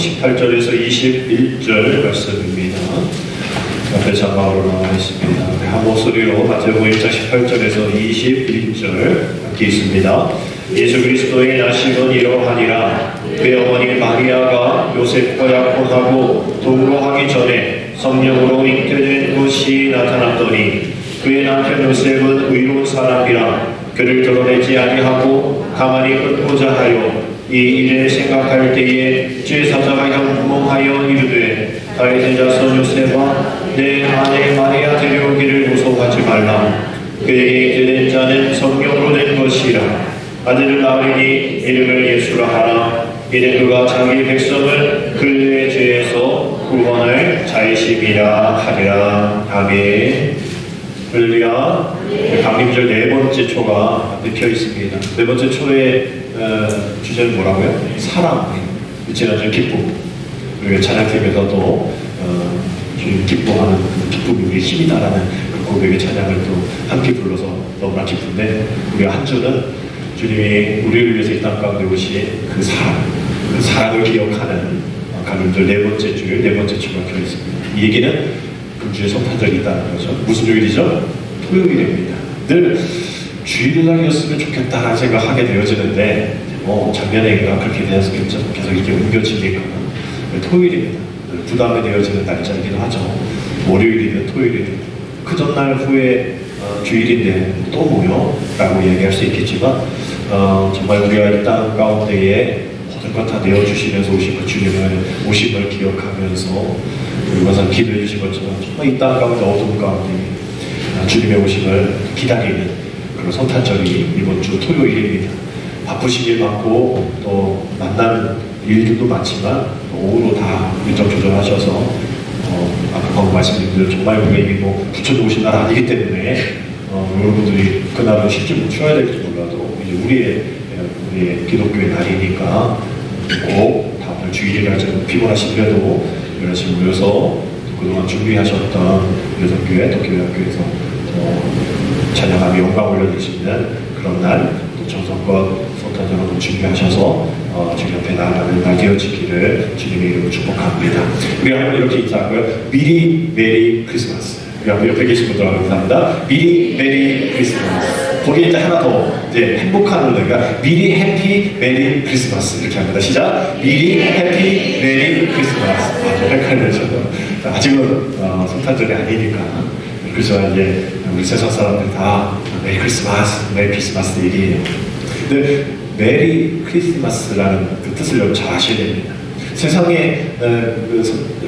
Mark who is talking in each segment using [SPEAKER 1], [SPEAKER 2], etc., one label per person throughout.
[SPEAKER 1] 18절에서 21절 말씀입니다. 앞에 자막으로 나와 있습니다. 한 목소리로 마태복음 1장 18절에서 21절 함께 있습니다. 예수 그리스도의 나심은 이러하니라. 그의 어머니 마리아가 요셉과 약혼하고 동거하기 전에 성령으로 잉태된 것이 나타났더니 그의 남편 요셉은 의로운 사람이라 그를 드러내지 아니하고 가만히 끊고자 하여 이 일을 생각할 때에 제사장가 현몽하여 이르되 다윗의 자손 요셉아 내 아내 마리아 데려오기를 무서워하지 말라. 그에게 잉태된 자는 성령으로 된 것이라. 아들을 낳으리니 이름을 예수라 하라. 이는 그가 자기 백성을 그들의 죄에서 구원할 자이심이라 하리라. 아멘. 할렐루야. 강림절 네 번째 초가 펴 있습니다. 네 번째 초의 주제는 뭐라고요? 사랑, 지난주 기쁨. 우리가 찬양팀에서도 주님 기뻐하는 기쁨이 우리의 힘이다라는 그 고백의 찬양을 또 함께 불러서 너무나 기쁜데, 우리 한 주는 주님이 우리를 위해서 이 땅 가운데 오신 그 사랑, 그 사랑을 기억하는 강림절 네 번째 주일 네 번째 초가 펴 있습니다. 이 얘기는 금주에 성탄절이 있다는 거죠. 무슨 요일이죠? 토요일입니다. 늘 주일날이었으면 좋겠다라는 생각하게 되어지는데 작년에가 그렇게 돼서 계속 이렇게 옮겨지니까 토요일입니다. 부담이 되어지는 날짜이기도 하죠. 월요일이든 토요일이든 그 전날 후에 주일인데 또 뭐요? 라고 얘기할 수 있겠지만 정말 우리가 이 땅 가운데에 모든 것 다 내어주시면서 오신 그 주님의 오심을 기억하면서 우리가 기도해 주신 것처럼 정말 이 땅 가운데 어둠 가운데 주님의 오심을 기다리는 그런 성탄절이 이번 주 토요일입니다. 바쁘신 일 많고 또 만나는 일들도 많지만 오후로 다 일정 조정하셔서 아까 방금 말씀드린 대로 정말 우리가 이미 부처님 오신 날 아니기 때문에 여러분들이 그날은 쉽지 못 쉬어야 될지 몰라도 이제 우리의 기독교의 날이니까 꼭 다음날 주일이라 좀 피곤하시더라도 여럿이 모여서 그동안 준비하셨던 여성교회 또 교회학교에서 찬양하며 영광 올려드리시는 그런 날 또 정성껏 성탄절을 준비하셔서 주님 앞에 나아가는 날 되어지기를 주님의 이름으로 축복합니다. 우리 한번 이렇게 인사하고요. 미리 메리 크리스마스. 우리 한번 옆에 계신 분들하고 인사합니다. 미리 메리 크리스마스. 거기에 이제 하나 더 이제 행복한 의미가 미리 해피 메리 크리스마스 이렇게 합니다. 시작. 미리 해피 메리 크리스마스. 좀 헷갈리죠. 아직은 성탄절이 아니니까. 그래서 이제 우리 세상 사람들 다 메리 크리스마스 얘기해요. 근데 메리 크리스마스라는 그 뜻을 여러분 잘 아셔야 됩니다. 세상에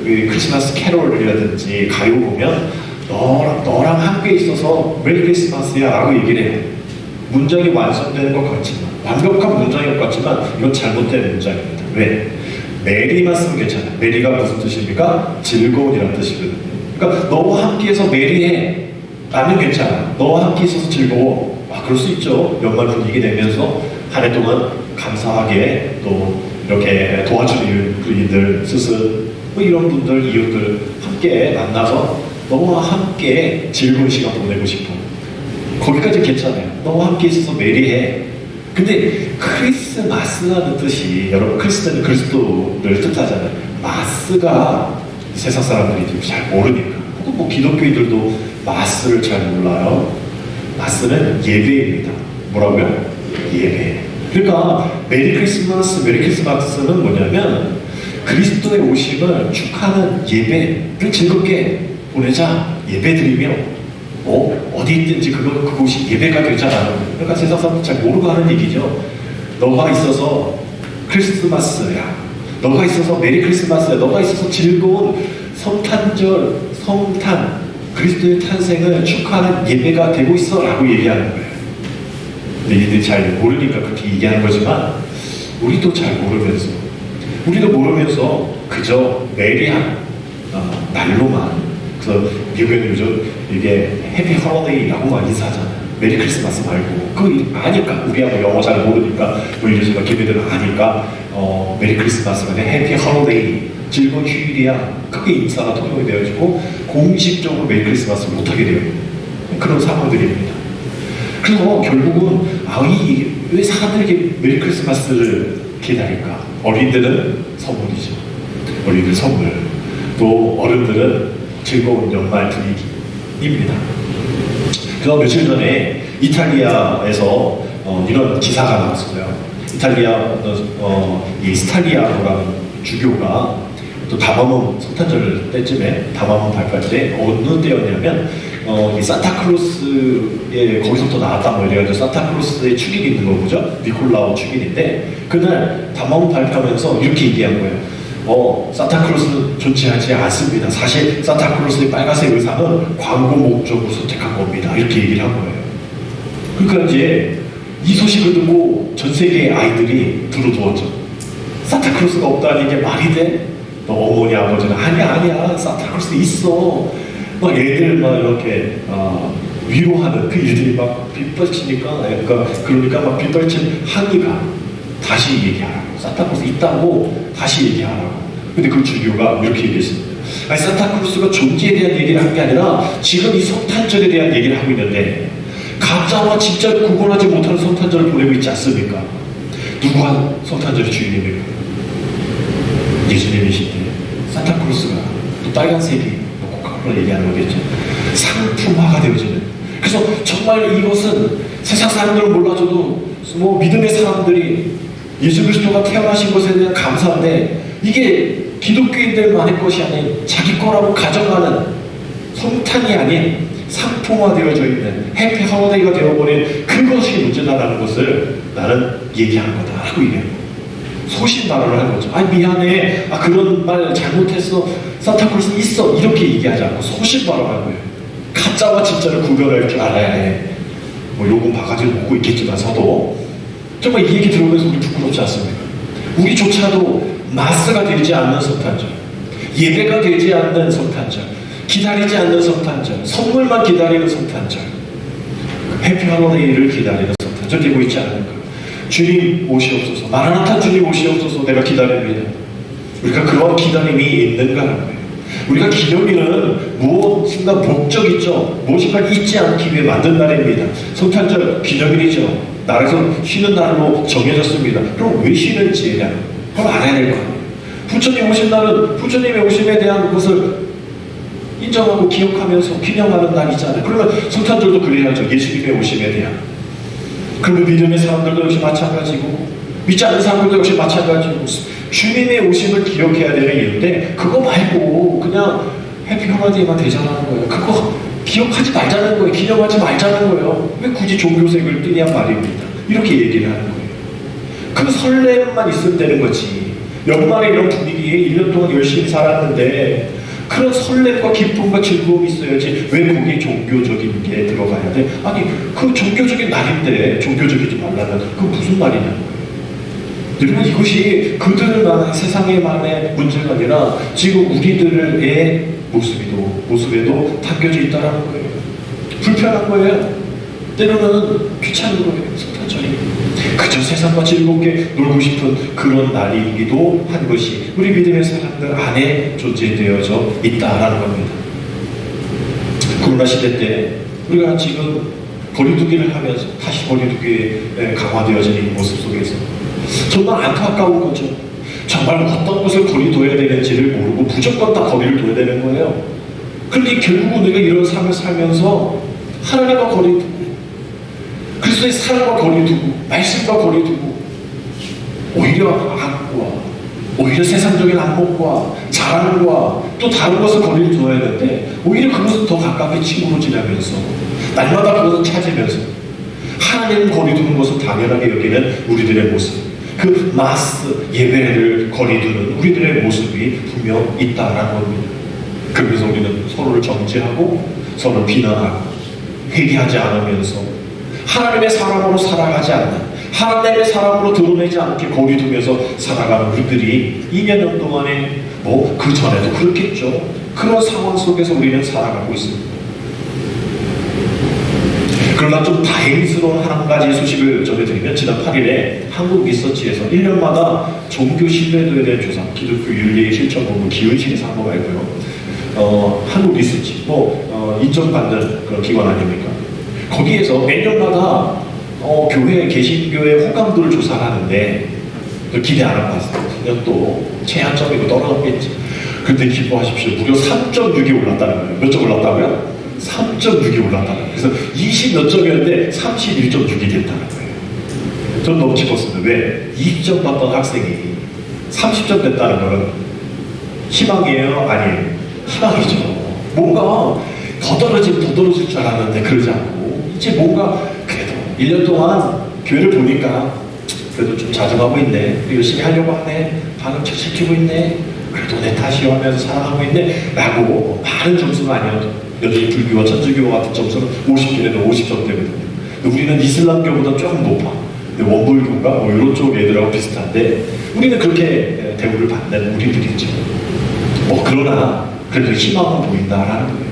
[SPEAKER 1] 크리스마스 캐롤이라든지 가요 보면 너랑 함께 있어서 메리 크리스마스야 라고 얘기를 해요. 문장이 완성되는 것 같지만, 완벽한 문장인 것 같지만 이건 잘못된 문장입니다. 왜? 메리만 쓰면 괜찮아요. 메리가 무슨 뜻입니까? 즐거운이라는 뜻이거든요. 그러니까 너와 함께해서 메리해 라면 괜찮아. 너와 함께 있어서 즐거워. 그럴 수 있죠. 연말 분위기 내면서 한 해 동안 감사하게 또 이렇게 도와주는 이들, 스승 이런 분들, 이웃들 함께 만나서 너와 함께 즐거운 시간 보내고 싶어. 거기까지 괜찮아요. 너와 함께 있어서 메리해. 근데 크리스마스라는 뜻이, 여러분 크리스는 그리스도를 뜻하잖아요. 마스가 세상 사람들이 잘 모르니까, 뭐 기독교인들도 마스를 잘 몰라요. 마스는 예배입니다. 뭐라고요? 예배. 그러니까 메리 크리스마스는 뭐냐면 그리스도의 오심을 축하하는 예배를 즐겁게 보내자. 예배 드리며 어디 있든지 그곳이 예배가 되잖아요. 그러니까 세상 사람들 잘 모르고 하는 얘기죠. 너가 있어서 크리스마스야. 너가 있어서 메리 크리스마스야. 너가 있어서 즐거운 성탄 그리스도의 탄생을 축하하는 예배가 되고 있어 라고 얘기하는 거예요. 근데 이들이 잘 모르니까 그렇게 얘기하는 거지만 우리도 모르면서 그저 메리한 날로만, 그래서 미국에는 요즘 이게 해피 홀리데이라고만 인사하잖아요. 메리 크리스마스 말고 그거 아니까, 우리야 뭐 영어 잘 모르니까 이래서 걔네들은 아니까 메리 크리스마스가 해피 홀리데이, 즐거운 휴일이야. 그게 인사가 통용이 되어지고 공식적으로 메리 크리스마스를 못하게 돼요. 그런 상황들입니다. 그래서 결국은 왜 사람들에게 메리 크리스마스를 기다릴까? 어린이들은 선물이죠. 우리들 선물, 또 어른들은 즐거운 연말 분위기입니다. 그 며칠 전에 이탈리아에서 이런 기사가 나왔어요. 이탈리아 이 스탈리아노라는 주교가 또 담화문 성탄절 때쯤에 담화문 발표할 때 어느 때였냐면 이 산타클로스의 거기서부터 나왔다 뭐 이래가지고 산타클로스의 축일이 있는 거 보죠? 니콜라오 축일인데 그날 담화문 발표하면서 이렇게 얘기한 거예요. 산타클로스는 존재하지 않습니다. 사실 산타클로스의 빨간색 의상은 광고 목적으로 선택한 겁니다. 이렇게 얘기를 한 거예요. 그러니까 이제 이 소식을 듣고 전 세계의 아이들이 두루두었죠. 산타클로스가 없다는 게 말이 돼? 너 어머니 아버지는 아니야 산타클로스 있어. 막 애들 막 이렇게 위로하는 그 일들이 막 빗발치니까 그러니까 막 빗발친 항의가 다시 얘기하라고 산타클로스 있다고 다시 얘기하라고. 근데 그 주교가 이렇게 얘기했습니다. 아니 산타클로스가 존재에 대한 얘기를 한 게 아니라 지금 이 성탄절에 대한 얘기를 하고 있는데 가짜와 진짜를 구분하지 못하는 성탄절을 보내고 있지 않습니까? 누가 성탄절의 주인입니까? 예수님이신데 산타클로스가 또 빨간색이 코카콜라 얘기하는 거겠죠. 상품화가 되어지는. 그래서 정말 이것은 세상 사람들은 몰라줘도 뭐 믿음의 사람들이 예수 그리스도가 태어나신 것에 대한 감사인데 이게 기독교인들만의 것이 아닌 자기 거라고 가정하는 성탄이 아닌 상품화되어져 있는 해피 허니데이가 되어버린 그것이 문제다라는 것을 나는 얘기하는 거다라고 얘기해요. 소신 발언을 하는 거죠. 아니 미안해, 그런 말 잘못했어, 산타클로스 있어, 이렇게 얘기하지 않고 소신 발언하는 거예요. 가짜와 진짜를 구별할 줄 알아야 해. 뭐 요금 바가지를 먹고 있겠지만서도 정말 이 얘기 들어보면서 우리 부끄럽지 않습니까? 우리조차도 마스가 되지 않는 성탄절, 예배가 되지 않는 성탄절, 기다리지 않는 성탄절, 선물만 기다리는 성탄절, 해피 허니데이를 기다리는 성탄절 되고 있지 않는가. 주님 오시옵소서, 마라나타 주님 오시옵소서, 내가 기다립니다. 우리가 그런 기다림이 있는가라는 거예요. 우리가 기념일은 무엇인가 목적 있죠. 무엇인가 잊지 않기 위해 만든 날입니다. 성탄절 기념일이죠. 나라에서 쉬는 날로 정해졌습니다. 그럼 왜 쉬는지 그걸 알아야 될 거 아니에요. 부처님 오신 날은 부처님의 오심에 대한 것을 인정하고 기억하면서 기념하는 날이잖아요. 그러면 성탄절도 그래야죠. 예수님의 오심에 대한. 그리고 믿음의 사람들도 역시 마찬가지고 믿지 않는 사람들도 역시 마찬가지고 주님의 오심을 기억해야 되는 이유인데 그거 말고 그냥 해피 허니데이만 대장하는 거예요. 그거 기억하지 말자는 거예요. 기념하지 말자는 거예요. 왜 굳이 종교색을 띠냐 말입니다. 이렇게 얘기를 하는 거예요. 그 설렘만 있으면 되는 거지. 연말에 이런 분위기에 1년 동안 열심히 살았는데 그런 설렘과 기쁨과 즐거움이 있어야지 왜 거기에 종교적인 게 들어가야 돼? 아니 그 종교적인 날인데 종교적이지 말라면 그거 무슨 말이냐는 거예요. 여러분 이것이 그들만의 세상의만의 문제가 아니라 지금 우리들의 모습에도 담겨져 있다는 거예요. 불편한 거예요. 때로는 귀찮은 거예요. 성탄절이 그저 세상과 즐겁게 놀고 싶은 그런 날이기도 한 것이 우리 믿음의 사람들 안에 존재되어져 있다라는 겁니다. 코로나 시대 때 우리가 지금 거리두기를 하면서 다시 거리두기에 강화되어지는 모습 속에서 정말 안타까운 거죠. 정말 어떤 것을 거리둬야 되는지를 모르고 무조건 다 거리를 둬야 되는 거예요. 그런데 결국은 우리가 이런 삶을 살면서 하나님과 거리두고 그리스도의 사랑과 거리두고 말씀과 거리두고 오히려 악과 오히려 세상적인 안목과 자랑과 또 다른 것을 거리를 둬야 되는데 오히려 그것을 더 가깝게 친구로 지내면서 날마다 그것을 찾으면서 하나님을 거리두는 것을 당연하게 여기는 우리들의 모습, 그 마스 예배를 거리두는 우리들의 모습이 분명 있다라는 겁니다. 그러면서 우리는 서로를 정죄하고 서로를 비난하고 회개하지 않으면서 하나님의 사람으로 살아가지 않는, 하나님의 사람으로 드러내지 않게 거리두면서 살아가는 우리들이 2년 동안에 뭐 그 전에도 그렇겠죠. 그런 상황 속에서 우리는 살아가고 있습니다. 그러나 좀 다행스러운 한 가지 소식을 전해드리면 지난 8일에 한국리서치에서 1년마다 종교 신뢰도에 대한 조사, 기독교 윤리의 실천본부 기은실에서 한 거 말고요. 한국리서치, 인정받는 그런 기관 아닙니까? 거기에서 매년마다 교회, 개신교의 호감도를 조사하는데 기대 안 하고 봤어요.
[SPEAKER 2] 그냥 또 제한점이고 떨어졌겠지. 그런데 기뻐하십시오. 무려 3.6이 올랐다는 거예요. 몇 점 올랐다고요? 3.6이 올랐다는 거예요. 그래서 20 몇 점이었는데 31.6이 됐다는 거예요. 전 너무 기뻤습니다. 왜? 2점 받던 학생이 30점 됐다는 거는 희망이에요? 아니에요? 희망이죠. 뭔가 더 떨어질 줄 알았는데 그러지 않고 이제 뭔가 그래도 1년 동안 교회를 보니까 그래도 좀 자중하고 있네. 열심히 하려고 하네. 방금 잘 지키고 있네. 그래도 내 탓이요 하면서 살아가고 있네. 라고 많은 점수는 아니어도 여전히 불교와 천주교 같은 점수는 50개에도 50점대거든요. 우리는 이슬람교보다 조금 높아. 근데 원불교인가 뭐 이런 쪽 애들하고 비슷한데 우리는 그렇게 대우를 받는 우리들이죠. 그러나 그래도 희망은 보인다라는 거예요.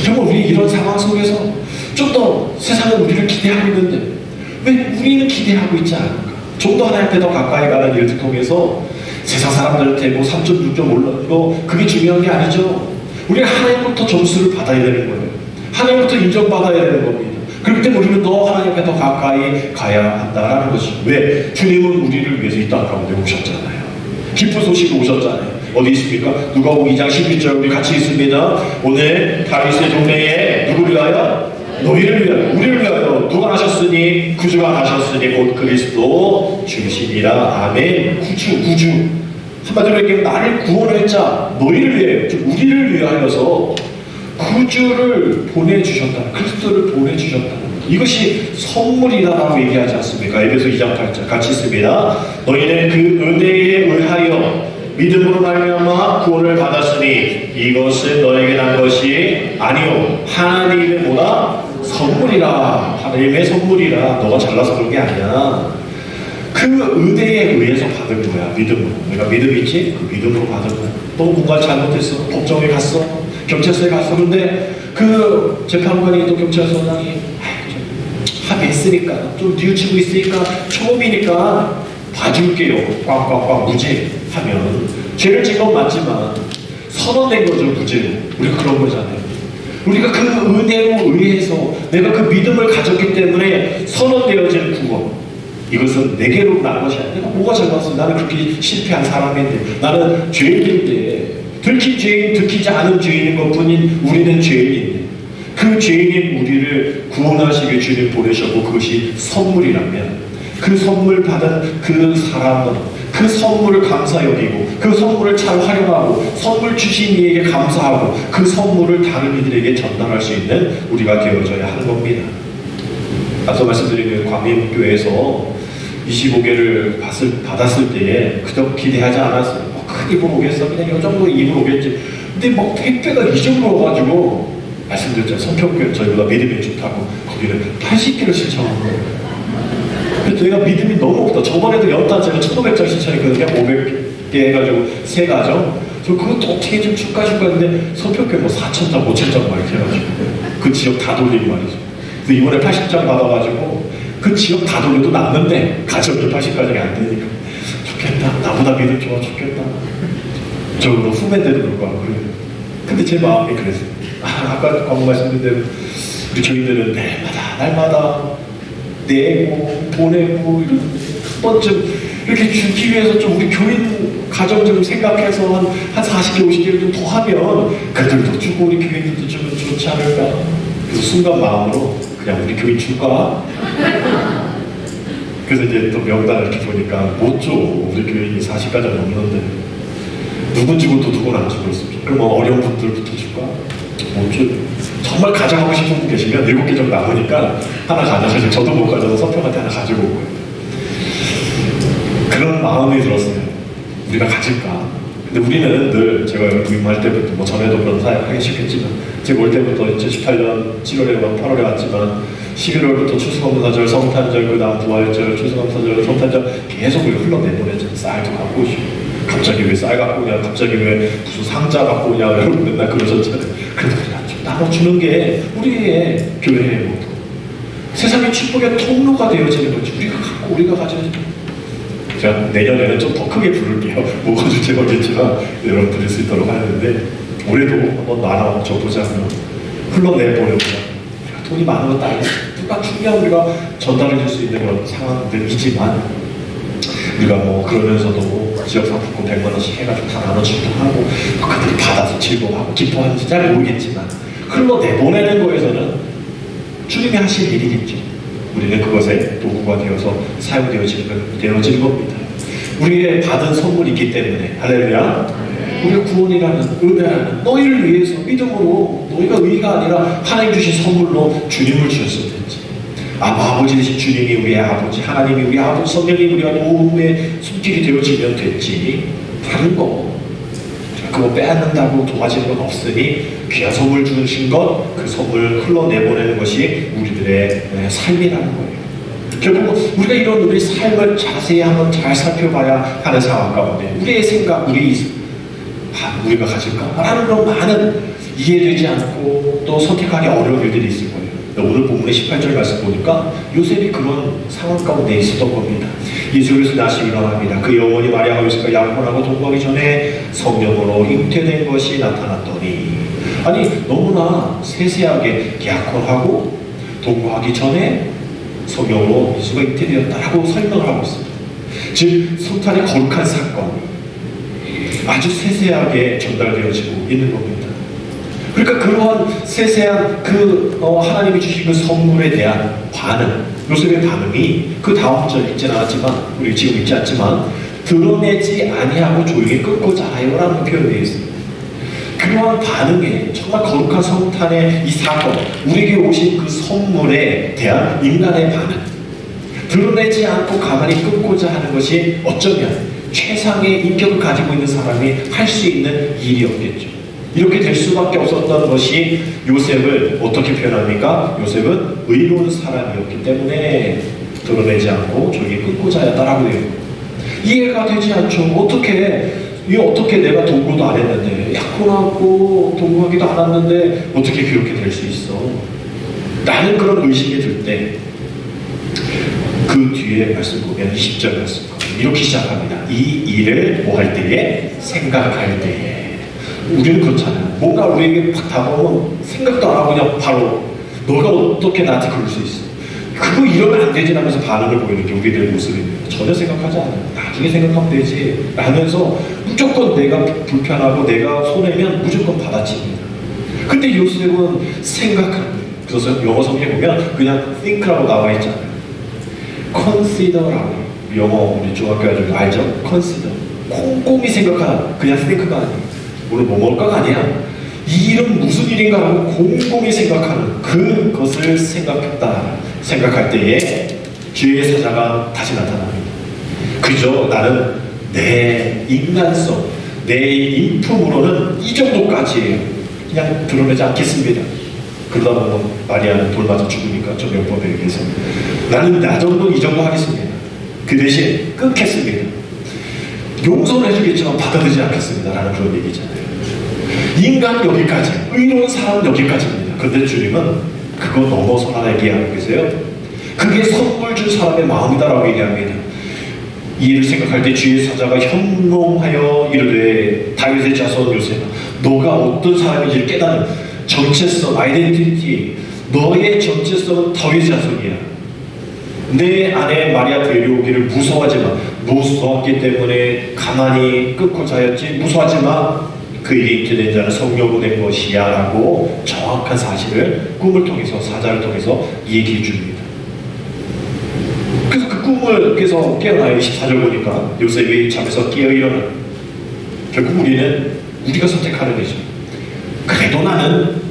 [SPEAKER 2] 정말 우리 이런 상황 속에서 좀 더 세상은 우리를 기대하고 있는데 왜 우리는 기대하고 있지 않을까? 좀 더 하나님께 더 가까이 가는 일을 통해서 세상 사람들한테 뭐 3.6점 올라는 거 그게 중요한 게 아니죠. 우리가 하나님부터 점수를 받아야 되는 거예요. 하나님부터 인정받아야 되는 겁니다. 그렇기 때문에 우리는 더 하나님께 더 가까이 가야 한다라는 것이 왜? 주님은 우리를 위해서 이 땅 가운데 오셨잖아요. 기쁜 소식이 오셨잖아요. 어디 있습니까? 누가복음 2장 11절 우리 같이 있습니다. 오늘 다윗의 동네에 누구를 위하여? 너희를 위하여, 우리를 위하여 누가 나셨으니? 구주가 나셨으니 곧 그리스도 주시니라. 아멘. 구주 한마디로 얘기하면 나를 구원할 자 너희를 위해 우리를 위하여서 구주를 보내주셨다. 그리스도를 보내주셨다. 이것이 선물이다라고 얘기하지 않습니까? 에베소 2장 8절 같이 있습니다. 너희는 그 은혜에 의하여 믿음으로 말미암아 구원을 받았으니 이것은 너에게 난 것이 아니요 하나님의 뭐다? 선물이라. 하나님의 선물이라. 너가 잘나서 그런 게 아니야. 그 은혜에 의해서 받은 거야. 믿음으로. 내가 믿음 있지? 그 믿음으로 받은 거야. 너 뭔가 잘못했어. 법정에 갔어. 경찰서에 갔어. 근데 그 재판관이 또 경찰서장이 합의했으니까 좀 뉘우치고 있으니까 처음이니까 봐줄게요. 꽉꽉꽉 무죄 하면 죄를 진 건 맞지만 선언된 거죠. 무죄로. 우리가 그런 거잖아요. 우리가 그 은혜로 의해서 내가 그 믿음을 가졌기 때문에 선언되어진 구원, 이것은 내게로 난 것이 아니라 내가 뭐가 잘못했어. 나는 그렇게 실패한 사람인데, 나는 죄인인데, 들킨 죄인, 들키지 않은 죄인인 것뿐인 우리는 죄인인데 그 죄인인 우리를 구원하시게 주님 보내셨고 그것이 선물이라면 그 선물 받은 그 사람은 그 선물을 감사 여기고 그 선물을 잘 활용하고 선물 주신 이에게 감사하고 그 선물을 다른 이들에게 전달할 수 있는 우리가 되어져야 하는 겁니다. 앞서 말씀드린 광림교회에서 25개를 받았을 때에 그저 기대하지 않았어요. 큰 입으로 오겠어. 그냥 이 정도 입으로 오겠지. 근데 막 택배가 이 정도 와가지고 말씀드렸잖아요. 성평교회 저희보다 믿음이 좋다고 거기는 80개를 신청한 거예요. 그래서 저희가 믿음이 너무 없다. 저번에도 연탄 제가 1500장 신청했거든요. 500개 해가지고 세 가정. 저 그것도 어떻게 좀 줄까 했는데 성평교회 뭐 4000장, 5000장 막 이렇게 해가지고 그 지역 다 돌리고 말이죠. 그래서 이번에 80장 받아가지고 그 지역 다 돌려도 남는데 가정이 80가정이 안 되니까 좋겠다. 나보다 믿음 좋아 좋겠다. 저로 후배들은 불구하고 그래요. 근데 제 마음이 그랬어요. 아까 광고 말씀드린 대로 우리 교인들은 날마다 내고 보내고 이런 한 번쯤 이렇게 주기 위해서 좀 우리 교인 가정 좀 생각해서 한 40개 50개를 좀 더 하면 그들도 주고 우리 교인들도 주면 좋지 않을까. 그 순간 마음으로 그냥 우리 교인 줄까? 그래서 이제 또 명단을 이렇게 보니까 못 줘. 우리 교인이 40가정 넘는데 누군 주고 또 누군 안 주고 있습니다. 그럼 뭐 어려운 분들부터 줄까? 못 줘. 정말 가져가고 싶은 분 계시면 7개 정도 남으니까 하나 가져가시고 저도 못 가져서 서평한테 하나 가지고 올 거예요. 그런 마음이 들었어요. 우리가 가질까? 근데 우리는 늘 제가 부임할 때부터 뭐 전에도 그런 사역 하기 시작했지만 제가 올 때부터 2018년 7월에 8월에 왔지만 11월부터 추수감사절, 성탄절, 그 다음 부활절, 추수감사절, 성탄절 계속 우리 흘러내보내죠. 쌀도 갖고 오시고 갑자기 왜 쌀 갖고 오냐, 갑자기 왜 무슨 상자 갖고 오냐, 여러분 맨날 그러셨잖아요. 그래도 그냥 좀 나눠주는 게 우리의 교회의 모토. 세상의 축복의 통로가 되어지는 거지. 우리가 갖고 우리가 가져야지. 제가 내년에는 좀 더 크게 부를게요. 뭐가 줄지 모르겠지만 여러분 들을 수 있도록 하는데 올해도 한번 나눠줘 보자면 흘러내보려고. 돈이 많은 것도 아니고 누가 중요한 우리가 전달해 줄 수 있는 그런 상황들이지만 우리가 뭐 그러면서도 지역상품권 100만 원씩 해가지고 다 나눠주기도 하고 그들이 받아서 즐거워하고 기뻐하는지 잘 모르겠지만 흘러내보내는 거에서는 주님이 하실 일이겠죠. 우리는 그것에 도구가 되어서 사용되어지는 겁니다. 우리의 받은 선물이 있기 때문에 할렐루야. 우리의 구원이라는 은혜라는 너희를 위해서 믿음으로 너희가 의가 아니라 하나님 주신 선물로 주님을 주셨을 텐지 아버지 되신 주님이 우리의 아버지 하나님이 우리의 아버지 성령이 우리가 도움의 손길이 되어지면 됐지 다른 거 그거 빼앗는다고 도와지는 건 없으니 귀한 선물 주신 것 그 선물 흘러내보내는 것이 우리들의 삶이라는 거예요. 결국 우리가 이런 우리 삶을 자세히 한번 잘 살펴봐야 하는 상황 가운데 우리의 생각, 우리가 가질까라는 그런 많은 이해되지 않고 또 선택하기 어려운 일들이 있을 거예요. 오늘 본문의 18절 말씀 보니까 요셉이 그런 상황 가운데 있었던 겁니다. 예수께서 다시 일어납니다. 그 영혼이 마리아와 요셉과 약혼하고 동거하기 전에 성령으로 잉태된 것이 나타났더니 아니 너무나 세세하게 약혼하고 동거하기 전에 성령으로 예수가 잉태되었다라고 설명을 하고 있습니다. 즉 성탄의 거룩한 사건이 아주 세세하게 전달되어지고 있는 겁니다. 그러니까 그러한 세세한 하나님이 주신 그 선물에 대한 반응, 요셉의 반응이 그 다음 절 읽진 않았지만 우리 지금 읽지 않지만 드러내지 아니하고 조용히 끊고자 하여라는 표현이 있습니다. 그러한 반응에 정말 거룩한 성탄의 이 사건, 우리에게 오신 그 선물에 대한 인간의 반응, 드러내지 않고 가만히 끊고자 하는 것이 어쩌면 최상의 인격을 가지고 있는 사람이 할 수 있는 일이었겠죠. 이렇게 될 수밖에 없었던 것이 요셉을 어떻게 표현합니까? 요셉은 의로운 사람이었기 때문에 드러내지 않고 조용히 끊고자 했다라고 해요. 이해가 되지 않죠. 어떻게 내가 동거도 안 했는데 약혼하고 동거하기도 않았는데 어떻게 그렇게 될 수 있어? 나는 그런 의심이 들 때 그 뒤에 말씀 보면 20절 말씀 이렇게 시작합니다. 이 일을 뭐 할 때에? 생각할 때에. 우리는 그렇잖아요. 뭔가 우리에게 팍 다가오면 생각도 안 하고 그냥 바로 너가 어떻게 나한테 그럴 수 있어? 그거 이러면 안 되지 하면서 반응을 보이는 게 우리들의 모습입니다. 전혀 생각하지 않아요. 나중에 생각하면 되지 라면서 무조건 내가 불편하고 내가 손해면 무조건 받아칩니다. 근데 요셉은 생각하는 거예요. 그래서 영어 성경에 보면 그냥 think라고 나와 있잖아요. consider라고 영어 우리 중학교 아들 알죠? consider 꼼꼼히 생각하는 그냥 think가 아니에요. 오늘 뭐 먹을까가 아니야. 이 일은 무슨 일인가 하고 곰곰이 생각하는 그것을 생각할 때에 주의 사자가 다시 나타납니다. 그저 나는 내 인간성, 내 인품으로는 이 정도까지예요. 그냥 드러내지 않겠습니다. 그러다 보면 마리아는 돌 맞아 죽으니까 좀 명법에 의해서 나는 나 정도 이 정도 하겠습니다. 그 대신 끊겠습니다. 용서는 해주겠지만 받아들이지 않겠습니다 라는 그런 얘기잖아요. 인간 여기까지, 의로운 사람 여기까지입니다. 그런데 주님은 그거 넘어서나 얘기하고 계세요. 그게 선물 준 사람의 마음이다라고 얘기합니다. 이 일을 생각할 때 주의 사자가 현몽하여 이르되 다윗의 자손 요셉아 너가 어떤 사람인지를 깨닫는 정체성, 아이덴티티, 너의 정체성은 다윗의 자손이야. 내 아내 마리아 데려오기를 무서웠기 때문에 가만히 끊고자 하였지 무서워하지 마. 그 일이 잉태된 자는 성령으로 된 것이야 라고 정확한 사실을 꿈을 통해서 사자를 통해서 얘기해 줍니다. 그래서 그 꿈을 깨어나요. 24절 보니까 요셉이 잠에서 깨어 일어나. 결국 우리가 선택하는 거죠. 그래도 나는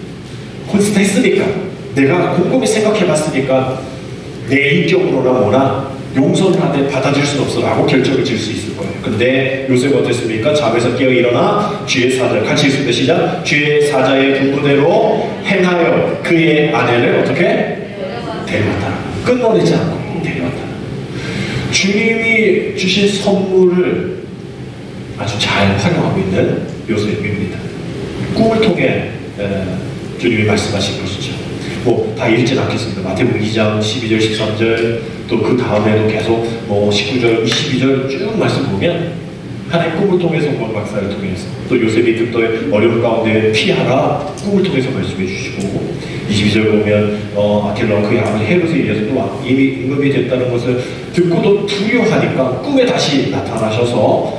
[SPEAKER 2] 콘스트 했으니까 내가 곰곰이 생각해봤으니까 내 인격으로나 뭐나 용서를 하되 받아줄 수는 없어 라고 결정을 지을 수 있을 거예요. 근데 요셉은 어땠습니까? 잠에서 깨어 일어나 주의 사자 같이 읽습니다. 시작. 주의 사자의 분부대로 행하여 그의 아내를 어떻게? 데려왔다. 끊어내지 않고 데려왔다. 주님이 주신 선물을 아주 잘 활용하고 있는 요셉입니다. 꿈을 통해 주님이 말씀하신 것이죠. 뭐 다 읽진 않겠습니다. 마태복음 2장 12절 13절 또 그 다음에도 계속 19절 22절 쭉 말씀 보면 하나님 꿈을 통해서 권 박사를 통해서 또 요셉이 그때의 어려움 가운데 피하라 꿈을 통해서 말씀해 주시고 22절 보면 아킬라와 그의 아버지 헤롯에 의해서 또 이미 임금이 됐다는 것을 듣고도 두려워하니까 꿈에 다시 나타나셔서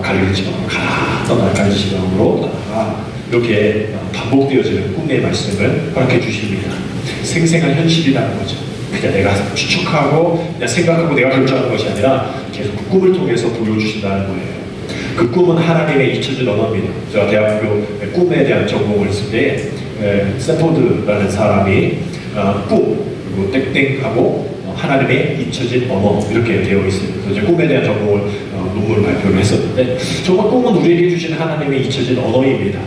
[SPEAKER 2] 갈릴리 지방으로 가라, 떠나 갈릴리 지방으로 나가, 이렇게 반복되어지는 꿈의 말씀을 허락해 주십니다. 생생한 현실이라는 거죠. 그냥 내가 추측하고 그냥 생각하고 내가 결정하는 것이 아니라 계속 그 꿈을 통해서 보여주신다는 거예요. 그 꿈은 하나님의 잊혀진 언어입니다. 제가 대학교 꿈에 대한 전공을 했을 때 세포드라는 사람이 꿈 그리고 땡땡하고 하나님의 잊혀진 언어 이렇게 되어 있어요. 그래서 이제 꿈에 대한 전공을 논문을 발표를 했었는데, 정말 꿈은 우리에게 주신 하나님의 잊혀진 언어입니다.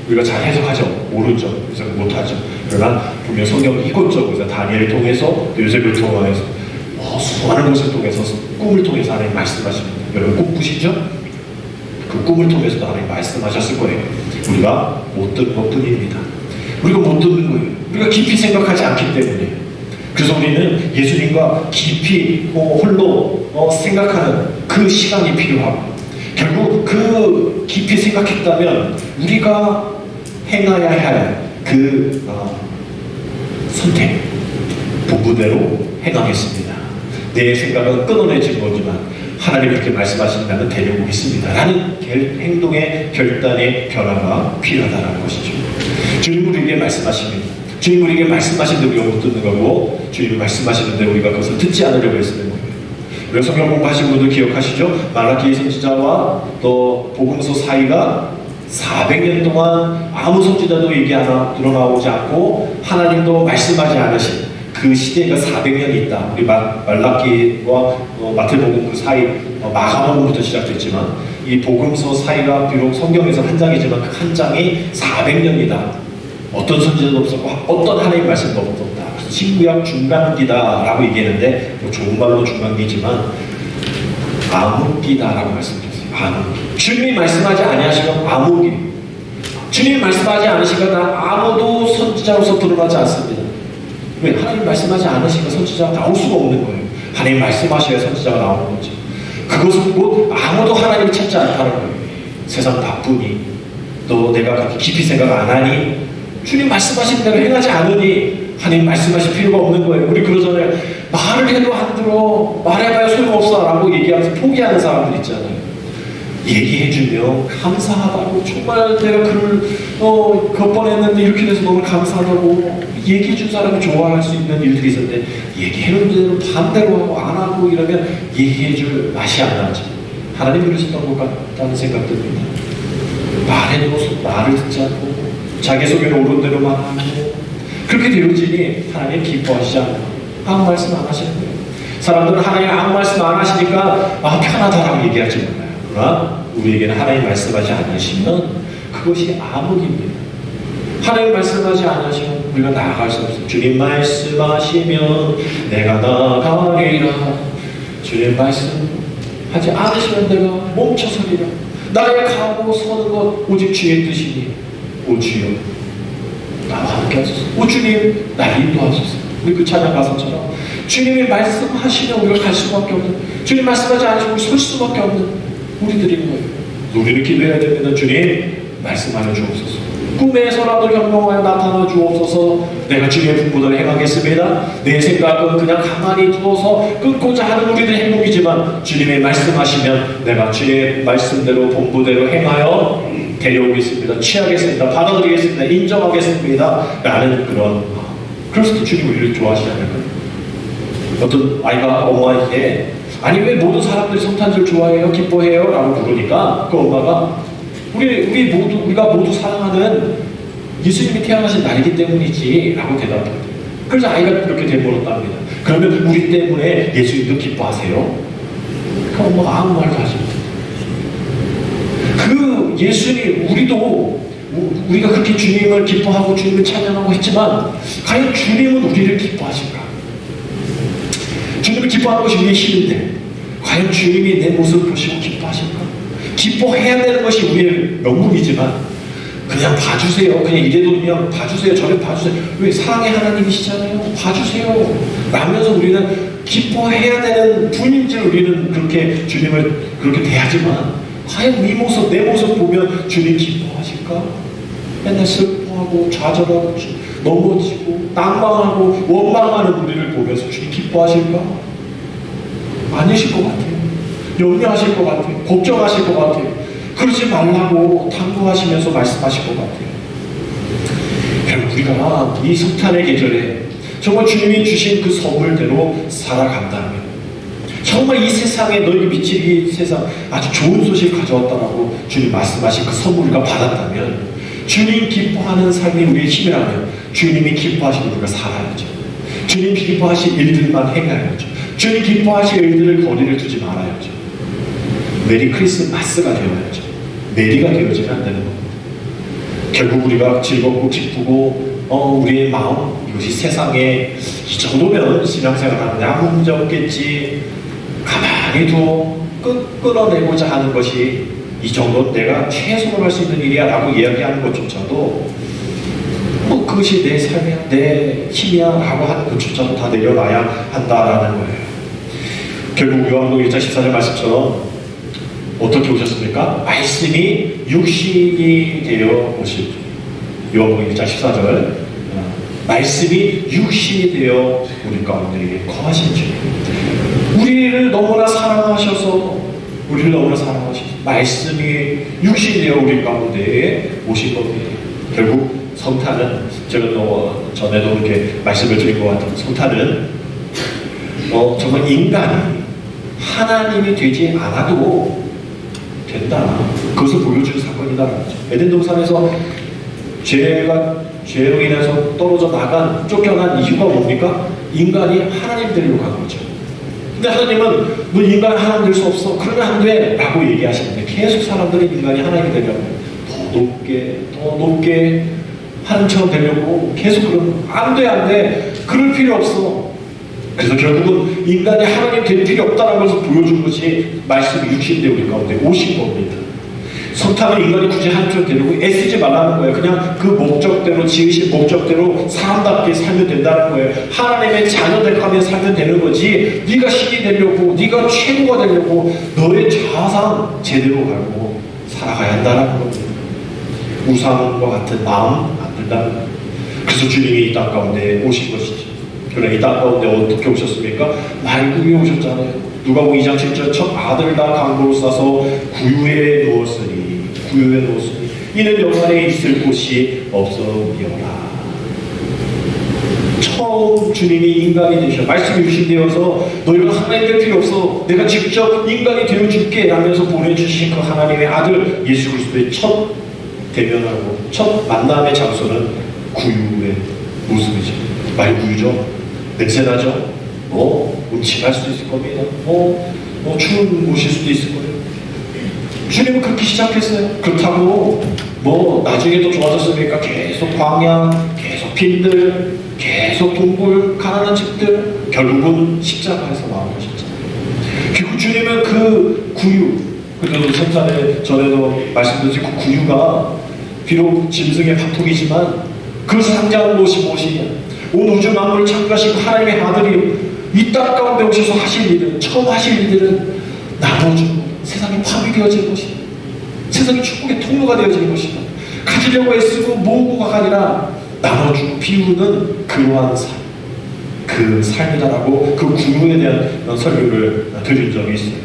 [SPEAKER 2] 우리가 잘 해석하죠. 모르죠. 그래서 못하죠. 그러나 분명 성경 이곳저곳에서 다니엘을 통해서, 요셉을 통해서, 수많은 것을 통해서, 꿈을 통해서 하나님 말씀하십니다. 여러분 꿈 꾸시죠? 그 꿈을 통해서도 하나님 말씀하셨을 거예요. 우리가 못 듣는 것 뿐입니다. 우리가 못 듣는 거예요. 우리가 깊이 생각하지 않기 때문에. 그래서 우리는 예수님과 깊이 홀로 생각하는 그 시간이 필요하고, 결국 그 깊이 생각했다면 우리가 행해야 할 그 선택, 본부대로 행하겠습니다. 내 생각은 끊어내진 거지만 하나님 그렇게 말씀하신다면 되려고 있습니다 라는 행동의 결단의 변화가 필요하다는 것이죠. 주님 우리에게 말씀하십니다. 주님 우리에게 말씀하시는데 우리가 못 듣는 거고, 주님이 말씀하시는데 우리가 그것을 듣지 않으려고 했는 거예요. 우리가 성경 공부하신 분들 기억하시죠? 말라기 선지자와 또 복음서 사이가 400년 동안 아무 선지자도 얘기 하나 드러나오지 않고 하나님도 말씀하지 않으신 그 시대가 400년이 있다. 우리 말라기와 마태복음 그 사이, 마가복음부터 시작됐지만 이 복음서 사이가 비록 성경에서 한 장이지만 그 한 장이 400년이다. 어떤 선지자도 없었고 어떤 하나님 말씀도 없었다. 그래서 신구약 중간기다라고 얘기했는데 좋은 말로 중간기지만 암흑기다라고 말씀드렸어요. 암흑기. 주님이 말씀하지 아니하시면 암흑기. 주님이 말씀하지 않으시면 아무도 선지자로서 드러나지 않습니다. 왜? 하나님 말씀하지 않으시면 선지자가 나올 수가 없는 거예요. 하나님 말씀하셔야 선지자가 나오는 거죠. 그것은 곧 아무도 하나님을 찾지 않다는 거예요. 세상 바쁘니, 또 내가 그렇게 깊이 생각 안 하니, 주님 말씀하신 대로 행하지 않으니 하나님 말씀하실 필요가 없는 거예요. 우리 그러잖아요. 말을 해도 안 들어, 말해봐야 소용없어 라고 얘기하면서 포기하는 사람들 있잖아요. 얘기해주면 감사하다고, 정말 내가 글을 걷번했는데 이렇게 돼서 너무 감사하다고 얘기해준 사람이 좋아할 수 있는 일들이 있었는데, 얘기해놓은 대로 반대로 하고 안 하고 이러면 얘기해줄 맛이 안 나지. 하나님 그러셨던 것 같다는 생각 듭니다. 말해놓고서 말을 듣지 않고 자기소개는 옳은 대로만 하고 그렇게 되어지니 하나님 기뻐하시지 않아요. 아무 말씀 안 하시는 거예요. 사람들은 하나님 아무 말씀 안 하시니까 편하다라고 얘기하지 몰라요. 그러나 우리에게는 하나님 말씀하지 않으시면 그것이 암흑입니다. 하나님 말씀하지 않으시면 우리가 나아갈 수 없어요. 주님 말씀하시면 내가 나아가리라. 주님 말씀하지 않으시면 내가 멈춰서리라. 나의 가고 서는 것 오직 주의 뜻이니 오 주여 나와 함께 하소서. 오 주님 나를 인도하소서. 우리 그 찬양 가사처럼 주님이 말씀하시면 우리가 갈 수밖에 없는, 주님 말씀하지 않으시면 우리 설 수밖에 없는 우리들인 거예요. 우리는 기도해야 됩니다. 주님 말씀하여 주옵소서. 꿈에서라도 현명하여 나타나 주옵소서. 내가 주님의 분부대로 행하겠습니다. 내 생각은 그냥 가만히 두어서 끊고자 하는 우리들의 행동이지만 주님의 말씀하시면 내가 주의 말씀대로 본부대로 행하여 데려오겠습니다. 취하겠습니다. 받아들이겠습니다. 인정하겠습니다. 라는 그래서 주님 우리를 좋아하시지 않을까요? 어떤 아이가 엄마에게 아니 왜 모든 사람들이 성탄절 좋아해요? 기뻐해요? 라고 물으니까 그 엄마가 우리가 모두 사랑하는 예수님이 태어나신 날이기 때문이지 라고 대답합니다. 그래서 아이가 그렇게 되물었답니다. 그러면 우리 때문에 예수님도 기뻐하세요? 그 엄마가 아무 말도 하지 못해요. 그 예수님, 우리가 그렇게 주님을 기뻐하고 주님을 찬양하고 했지만 과연 주님은 우리를 기뻐하실까? 주님을 기뻐하는 것이 우리의 힘인데 과연 주님이 내 모습을 보시고 기뻐하실까? 기뻐해야 되는 것이 우리의 명분이지만 그냥 봐주세요. 그냥 이래도 그냥 봐주세요. 저를 봐주세요. 왜? 사랑의 하나님이시잖아요. 봐주세요. 라면서 우리는 기뻐해야 되는 분인 줄 우리는 그렇게 주님을 그렇게 대하지만 과연 네 모습, 내 모습 보면 주님 기뻐하실까? 맨날 슬퍼하고 좌절하고 넘어지고 낭망하고 원망하는 우리를 보면서 주님 기뻐하실까? 아니실 것 같아요. 염려하실 것 같아요. 걱정하실 것 같아요. 그러지 말라고 당부하시면서 말씀하실 것 같아요. 여러분, 우리가 이 성탄의 계절에 정말 주님이 주신 그 선물대로 살아간다면, 정말 이 세상에 너에게 미칠 이 세상 아주 좋은 소식 가져왔다라고 주님 말씀하신 그 선물을 우리가 받았다면, 주님 기뻐하는 삶이 우리의 힘이라면 주님이 기뻐하시는 우리가 살아야죠. 주님 기뻐하신 일들만 행해야죠. 주님 기뻐하신 일들을 거리를 두지 말아야죠. 메리 크리스마스가 되어야죠. 메리가 되어지면 안 되는 겁니다. 결국 우리가 즐겁고 기쁘고 우리의 마음, 이것이 세상에 이 정도면 신앙생활하는데 아무 문제 없겠지, 가만히 두어 끌어내고자 하는 것이 이 정도 내가 최선을 할 수 있는 일이야 라고 이야기하는 것조차도 그것이 내 삶이야, 내 힘이야 라고 하는 것조차도 다 내려놔야 한다라는 거예요. 결국 요한복음 1장 14절 말씀처럼 어떻게 오셨습니까? 말씀이 육신이 되어 오실, 요한복음 1장 14절, 말씀이 육신이 되어 우리 가운데 거하신 주. 우리를 너무나 사랑하셔서 말씀이 육신이 되어 우리 가운데 오신 겁니다. 결국 성탄은, 제가 또 전에도 이렇게 말씀을 드린 것 같은, 성탄은 정말 인간이 하나님이 되지 않아도 된다, 그것을 보여주는 사건이다라는 거죠. 에덴 동산에서 죄로 인해서 떨어져 나간, 쫓겨난 이유가 뭡니까? 인간이 하나님 되려고 한 거죠. 근데 하나님은 너 인간 하나님 될 수 없어, 그러면 안 돼 라고 얘기하시는데, 계속 사람들이 인간이 하나님이 되려고 더 높게 하나님처럼 되려고 계속 그러면 안 돼, 그럴 필요 없어. 그래서 결국은 인간이 하나님 될 필요 없다는 것을 보여준 것이 말씀이 육신되어 우리 가운데 오신 겁니다. 성탄은 인간이 굳이 하나님처럼 되려고 애쓰지 말라는 거예요. 그냥 그 목적대로, 지으신 목적대로 사람답게 살면 된다는 거예요. 하나님의 자녀들하며 살면 되는 거지, 네가 신이 되려고, 네가 최고가 되려고 너의 자아상 제대로 가고 살아가야 한다는 겁니다. 우상과 같은 마음 안 된다는 거예요. 그래서 주님이 이 땅 가운데 오신 것이죠. 그러나 이 땅 가운데 어떻게 오셨습니까? 말 위에 오셨잖아요. 누가복음 2장 7절, 첫 아들 다 강도로 싸서 구유에 누웠으니 이는 영안에 있을 곳이 없어이어라. 처음 주님이 인간이 되셔, 말씀이 육신되어서 너희가 하나님 될 필요 없어, 내가 직접 인간이 되어줄게 라면서 보내주신 그 하나님의 아들 예수 그리스도의 첫 대면하고 첫 만남의 장소는 구유의 모습이죠. 말구유죠. 냄새나죠? 음침할 수도 있을 겁니다. 추운 곳일 수도 있을 거예요. 주님은 그렇게 시작했어요. 그렇다고 나중에 또 좋아졌습니까? 계속 광야, 계속 빈들, 계속 동굴, 가난한 집들, 결국은 십자가에서 마무리하셨잖아요. 결국 주님은 그 구유, 그래도 성탄에 전에도 말씀드린 그 구유가 비록 짐승의 파통이지만 그 상징하는 것이 무엇이냐? 온 우주 만물을 창조하신 하나님의 아들이 이 땅 가운데 오셔서 하실 일은, 처음 하실 일들은 나눠주고 세상이 파괴되어질 것이다. 세상이 축복의 통로가 되어질 것이다. 가지려고 애쓰고 모으고가 아니라 나눠주고 비우는 그러한 삶, 그 삶이다라고 그 구유에 대한 설교를 드린 적이 있어요.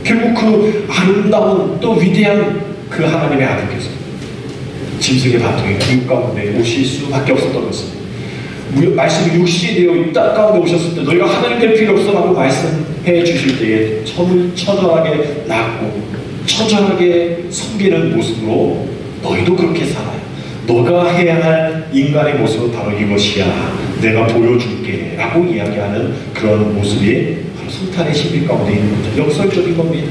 [SPEAKER 2] 결국 그 아름다운 또 위대한 그 하나님의 아들께서 짐승의 바통에 구유 가운데 오실 수밖에 없었던 것입니다. 말씀이 육신이 되어 이 땅 가운데 오셨을 때 너희가 하나님 될 필요 없어 라고 말씀해 주실 때에 처절하게 낳고 처절하게 섬기는 모습으로 너희도 그렇게 살아요. 너가 해야 할 인간의 모습은 바로 이것이야, 내가 보여줄게 라고 이야기하는 그런 모습이 바로 성탄의 신비 가운데 있는 거죠. 역설적인 겁니다.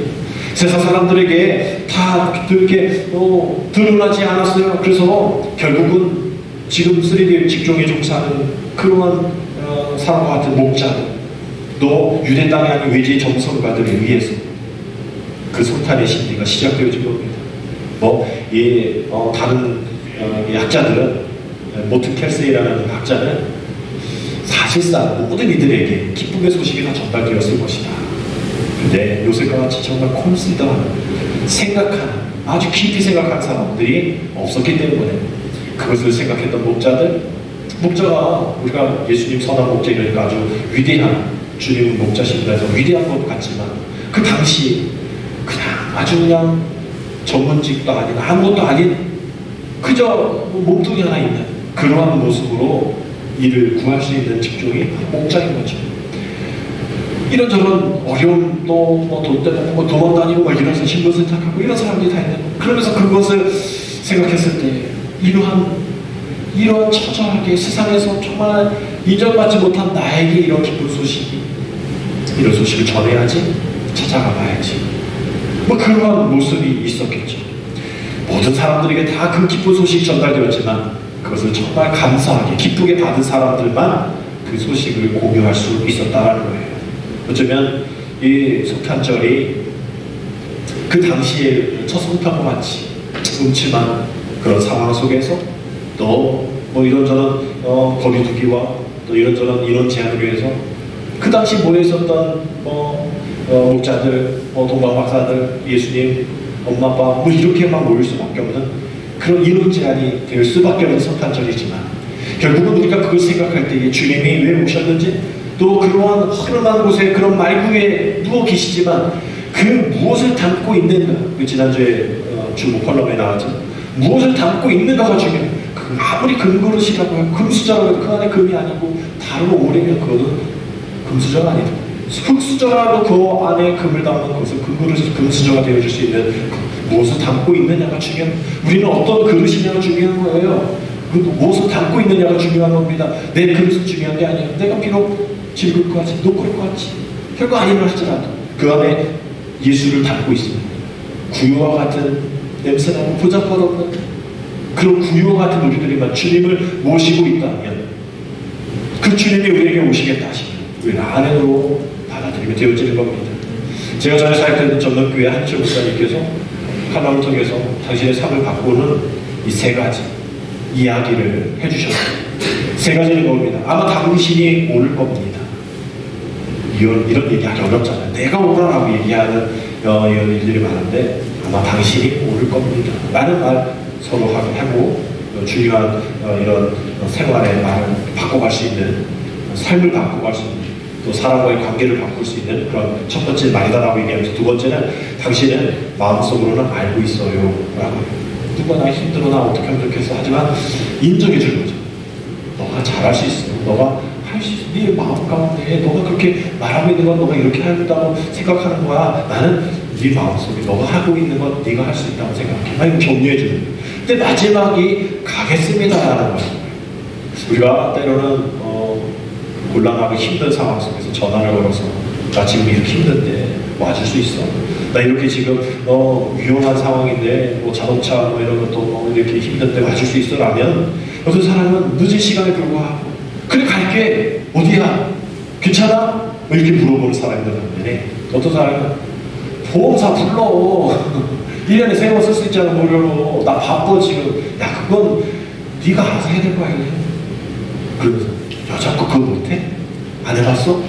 [SPEAKER 2] 세상 사람들에게 다 그렇게 드러나지 않았어요. 그래서 결국은 지금 3D 직종에 종사하는 그러한 사람과 같은 목자들, 또 유대 땅에 아닌 외지 정성가들을 위해서 그 성탄의 신비가 시작되어진 겁니다. 다른 학자들은, 모튼 켈세이라는 학자는 사실상 모든 이들에게 기쁨의 소식이 다 전달되었을 것이다. 근데 요새과 같이 정말 콘시더하는, 생각하는, 아주 깊이 생각하는 사람들이 없었기 때문에 그것을 생각했던 목자가 우리가 예수님 선한 목자, 이러니까 아주 위대한 주님은 목자신다 해서 위대한 것 같지만 그 당시 그냥 아주 그냥 전문직도 아닌 아무것도 아닌 그저 몸뚱이 하나 있는 그러한 모습으로 일을 구할 수 있는 직종이 목자인 거죠. 이런저런 어려움도 돈 때문에 도망다니고 이러면서 신분 세탁하고 이런 사람들이 다 있는 거예요. 그러면서 그것을 생각했을 때 이러한 처절하게 세상에서 정말 인정받지 못한 나에게 이런 기쁜 소식이 이런 소식을 전해야지 찾아가 봐야지 그러한 모습이 있었겠죠. 모든 사람들에게 다 그 기쁜 소식이 전달되었지만 그것을 정말 감사하게 기쁘게 받은 사람들만 그 소식을 공유할 수 있었다는 거예요. 어쩌면 이 성탄절이 그 당시에 첫 성탄과 같이 음침한 그런 상황 속에서 또 이런저런 거리두기와 또 이런저런 이런 제한을 위해서 그 당시 모여 있었던 목자들, 동방 박사들, 예수님, 엄마 아빠 이렇게만 모일 수밖에 없는 그런 이론 제한이 될 수밖에 없는 성탄절이지만 결국은 우리가 그걸 생각할 때에 주님이 왜 오셨는지 또 그러한 허름한 곳에 그런 말구에 누워 계시지만 그 무엇을 담고 있는가 지난주에 주목 컬럼에 나왔죠. 무엇을 담고 있는가가 중요해요. 그 아무리 금그릇이라고 해요. 금수저라고 해도 그 안에 금이 아니고 다른 오래면 그거는 금수저가 아니다. 흙수저라도 그 안에 금을 담는 것은 금그릇이 금수저가 되어줄 수 있는 무엇을 담고 있느냐가 중요해요. 우리는 어떤 그릇이냐가 중요한 거예요. 무엇을 담고 있느냐가 중요한 겁니다. 내 그릇은 중요한 게 아니에요. 내가 비록 질글 것 같이 녹을 것 같이 별거 아니라 할지라도 그 안에 예수를 담고 있습니다. 구유와 같은 냄새나고 보잘것없는 그런 구유와 같은 우리들이만 주님을 모시고 있다면 그 주님이 우리에게 오시겠다 하시면 우리는 안으로 받아들이게 되어지는 겁니다. 제가 전에 사역했던 전남교회 한철 목사님께서 하나님을 통해서 당신의 삶을 바꾸는 이 세 가지 이야기를 해주셨어요. 세 가지는 겁니다. 아마 당신이 오를 겁니다. 이런 얘기하기 어렵잖아요. 내가 오라라고 얘기하는 이런 일들이 많은데 아마 당신이 오를 겁니다. 많은 말 서로 하고 중요한 이런 생활의 말을 바꿔갈 수 있는 삶을 바꿔갈 수 있는 또 사람과의 관계를 바꿀 수 있는 그런 첫 번째 말이다라고 얘기하면서 두 번째는 당신은 마음속으로는 알고 있어요 라고 누가 나 힘들어 나 어떻게 하면 좋겠어 하지만 인정해 주는 거죠. 너가 잘할 수 있어. 너가 할 수 있어. 네 마음 가운데 너가 그렇게 말하고 있는 건 너가 이렇게 한다고 생각하는 거야. 나는 네 마음속에 너가 하고 있는 건 네가 할 수 있다고 생각해. 나 이거 격려해 주는 거예요. 근데 마지막이 가겠습니다라는 거예요. 우리가 때로는 곤란하고 힘든 상황 속에서 전화를 걸어서 나 지금 이렇게 힘든데 와줄 수 있어? 나 이렇게 지금 위험한 상황인데 자동차 이런 것도 이렇게 힘든데 와줄 수 있어? 라면 어떤 사람은 늦은 시간에 불구하고 그래 갈게 어디야? 괜찮아? 이렇게 물어보는 사람이 있는 반면에 어떤 사람은 보험사 불러 1년에 3번 쓸 수 있잖아 무료로 나 바빠 지금 야 그건 네가 알아서 해야 될 거 아니야? 그러면서 여자거 그거 못해? 안 해봤어?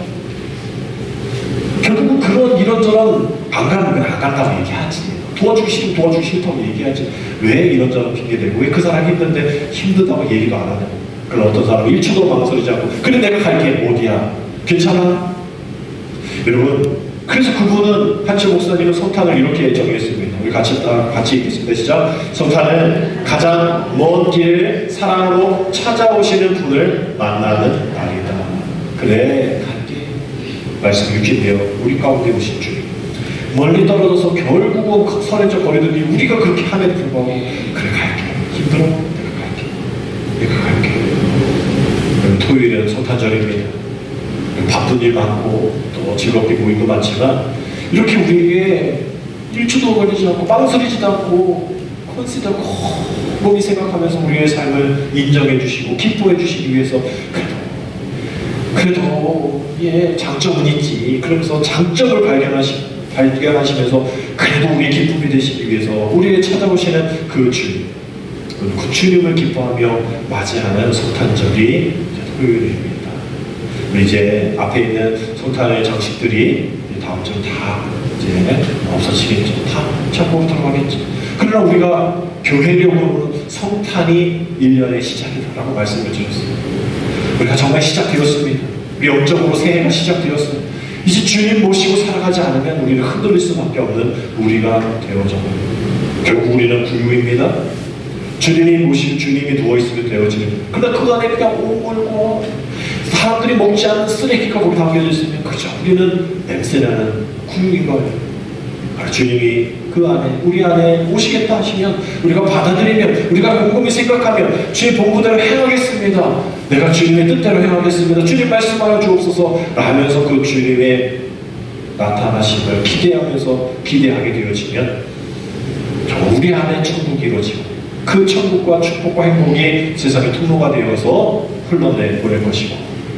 [SPEAKER 2] 결국은 그런 이런저런 안 간다고 얘기하지. 도와주기 싫으면 도와주기 싫다고 얘기하지. 왜 이런저런 핑계대고 왜 그 사람 힘든데 힘들다고 얘기도 안 하냐고. 그럼 어떤 사람은 1초도 망설이지 않고 그래 내가 갈게 어디야? 괜찮아? 여러분 그래서 그분은 한철 목사님은 성탄을 이렇게 정의했습니다. 우리 같이 읽겠습니다. 시작. 성탄은 가장 먼 길 사랑으로 찾아오시는 분을 만나는 날이다. 그래 갈게. 말씀 유기되어 우리 가운데 오신 주님. 멀리 떨어져서 결국은 설에저 거리더니 우리가 그렇게 함에도 불구하고 그래 갈게. 힘들어? 내가 갈게. 토요일은 성탄절입니다. 바쁜 일 많고 또 즐겁게 모임도 많지만 이렇게 우리에게 1초도 걸리지 않고 망설이지도 않고 컨시더 곰곰이 생각하면서 우리의 삶을 인정해 주시고 기뻐해 주시기 위해서 그래도 장점은 있지 그러면서 장점을 발견하시면서 그래도 우리의 기쁨이 되시기 위해서 우리에게 찾아오시는 그 주님 그 주님을 기뻐하며 맞이하는 성탄절이 토요일입니다. 이제 앞에 있는 성탄의 장식들이 다음 주 다 이제 없어지겠죠. 다 창고로 들어가겠죠. 그러나 우리가 교회력으로는 성탄이 1년의 시작이다라고 말씀을 드렸어요. 우리가 정말 시작되었습니다. 우리 영적으로 새해가 시작되었어요. 이제 주님 모시고 살아가지 않으면 우리는 흔들릴 수밖에 없는 우리가 되어져 버려요. 결국 우리는 구유입니다. 주님이 모시고 주님이 누워있으면 되어지는. 그러나 그 안에 그냥 오물고 사람들이 먹지 않는 쓰레기가 거기 담겨져 있으면 그저 우리는 냄새나는 구유인 거예요. 주님이 그 안에 우리 안에 오시겠다 하시면 우리가 받아들이면 우리가 곰곰이 생각하면 주의 본부대로 행하겠습니다. 내가 주님의 뜻대로 행하겠습니다. 주님 말씀하여 주옵소서 하면서 그 주님의 나타나심을 기대하게 되어지면 우리 안에 천국이 이루어지고 그 천국과 축복과 행복이 세상의 통로가 되어서 흘러내보낼 것이고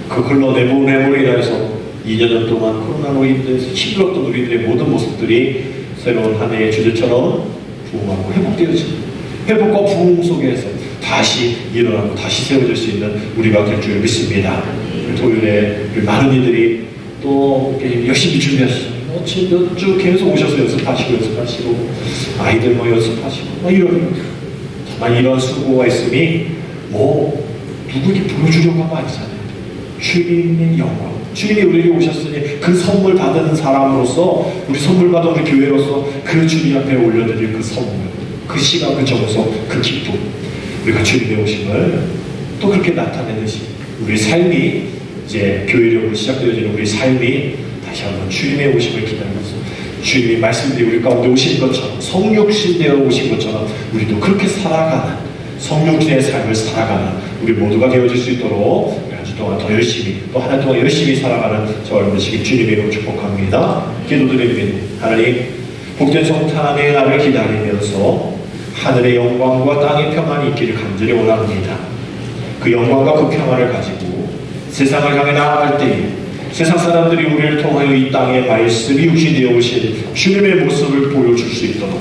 [SPEAKER 2] 그 흘러내보냄으로 인해서 2년 동안 코로나로 인해서 힘들었던 우리들의 모든 모습들이 새로운 한 해의 주제처럼 부흥하고 회복되어집니다. 회복과 부흥 속에서 다시 일어나고 다시 세워질 수 있는 우리가 될 줄 믿습니다. 토요일에 우리 많은 이들이 또 열심히 준비하시죠. 몇 주 계속 오셔서 연습하시고 아이들 연습하시고 이런 수고가 있음이 누구에게 보여주려고 하면 아니잖아요. 주님의 영광. 주님이 우리에게 오셨으니 그 선물 받은 사람으로서 우리 선물 받은 우리 교회로서 그 주님 앞에 올려드릴 그 선물, 그 시간, 그 정석, 그 기쁨, 우리가 주님의 오심을 또 그렇게 나타내듯이 우리 삶이 이제 교회력으로 시작되어지는 우리 삶이 다시 한번 주님의 오심을 기다리면서 주님이 말씀드린 우리 가운데 오신 것처럼 성육신 되어 오신 것처럼 우리도 그렇게 살아가는 성육신의 삶을 살아가는 우리 모두가 되어질 수 있도록 동안 더 열심히 또 한 해 동안 열심히 살아가는 저와 여러분들에게 주님의 이름으로 축복합니다. 기도드립니다. 하나님, 복된 성탄의 날을 기다리면서 하늘의 영광과 땅의 평안이 있기를 간절히 원합니다. 그 영광과 그 평안을 가지고 세상을 향해 나아갈 때에 세상 사람들이 우리를 통하여 이 땅에 말씀이 육신되어 오신 주님의 모습을 보여줄 수 있도록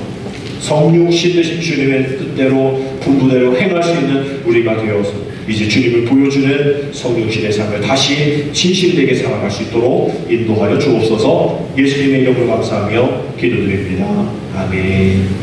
[SPEAKER 2] 성육신 되신 주님의 뜻대로 분부대로 행할 수 있는 우리가 되어서 이제 주님을 보여주는 성육신의 삶을 다시 진실되게 살아갈 수 있도록 인도하여 주옵소서. 예수님의 이름으로 감사하며 기도드립니다. 아멘.